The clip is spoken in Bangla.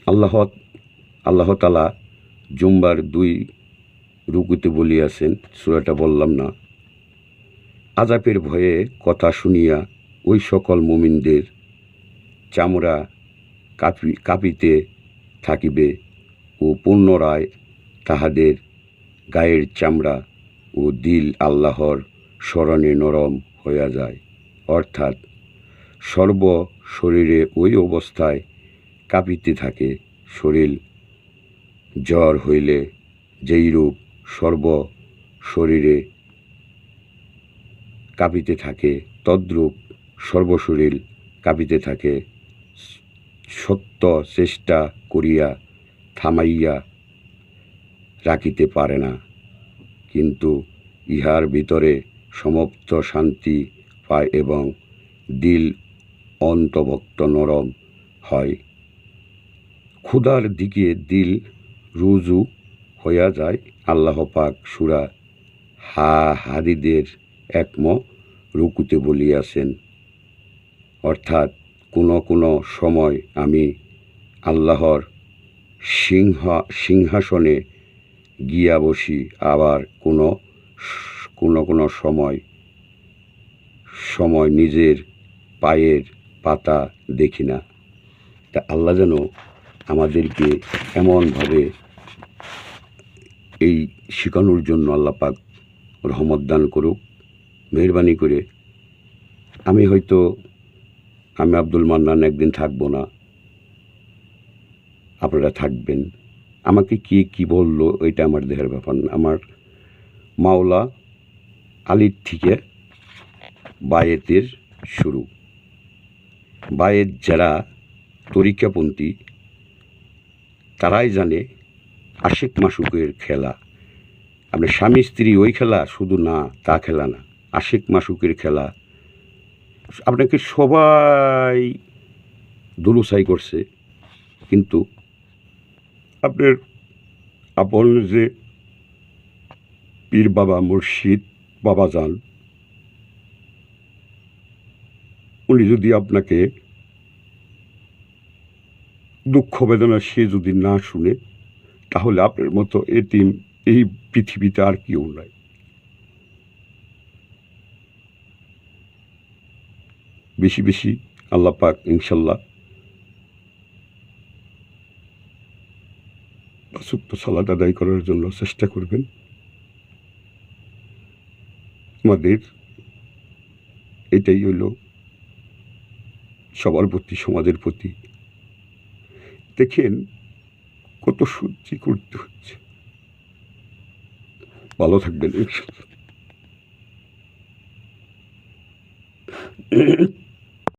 আল্লাহ আল্লাহ তাআলা জুম্বার 2 রুকুতে বলিয়াছেন, সূরাটা বললাম না, আযাবের ভয়ে কথা শুনিয়া ওই সকল মুমিনদের চামড়া কাঁপিতে থাকিবে ও পুনরায় তাহাদের গায়ের চামড়া ও দিল আল্লাহর স্মরণে নরম হইয়া যায়। অর্থাৎ সর্ব শরীরে ওই অবস্থায় কাঁপিতে থাকে। শরীর জ্বর হইলে যেইরূপ সর্ব শরীরে কাঁপিতে থাকে, তদ্রূপ সর্বশরীর কাঁপিতে থাকে। সত্য চেষ্টা করিয়া থামাইয়া রাখিতে পারে না, কিন্তু ইহার ভিতরে সমস্ত শান্তি পায় এবং দিল অন্তর্ভুক্ত নরম হয়। ক্ষুধার দিকে দিল রুজু হইয়া যায়। আল্লাহ পাক সূরা হাদীদের 1 রুকুতে বলিয়াছেন, অর্থাৎ কোনো সময় আমি আল্লাহর সিংহাসনে গিয়া বসি, আবার কোনো সময় নিজের পায়ের পাতা দেখি না। তা আল্লাহ যেন আমাদেরকে এমনভাবে এই শেখানোর জন্য আল্লাহ পাক রহমত দান করুক মেহেরবানি করে। আমি আব্দুল মান্নান একদিন থাকবো না, আপনারা থাকবেন। আমাকে কি বললো ওইটা আমার দেহের ব্যাপার না। আমার মাওলা আলীর থেকে বায়েতের শুরু। বায়েত যারা তরিকাপন্থী তারাই জানে আশিক মাসুকের খেলা। আপনার স্বামী স্ত্রী ওই খেলা শুধু না, তা খেলা না, আশিক মাসুকের খেলা। আপনাকে সবাই দুলুসাই করছে, কিন্তু আপনার আপন যে পীর বাবা মুর্শিদ বাবা যান, উনি যদি আপনাকে দুঃখ বেদনা সে যদি না শুনে, তাহলে আপনার মতো এতিম এই পৃথিবীতে আর কেউ নাই। বেশি বেশি আল্লাহ পাক ইনশাল্লাহ সুপ্ত সালাত আদায় করার জন্য চেষ্টা করবেন। আমাদের এটাই হলো সবার প্রতি, সমাজের প্রতি। দেখেন কত সহ্য করতে হচ্ছে। ভালো থাকবেন ইনশাল্লাহ।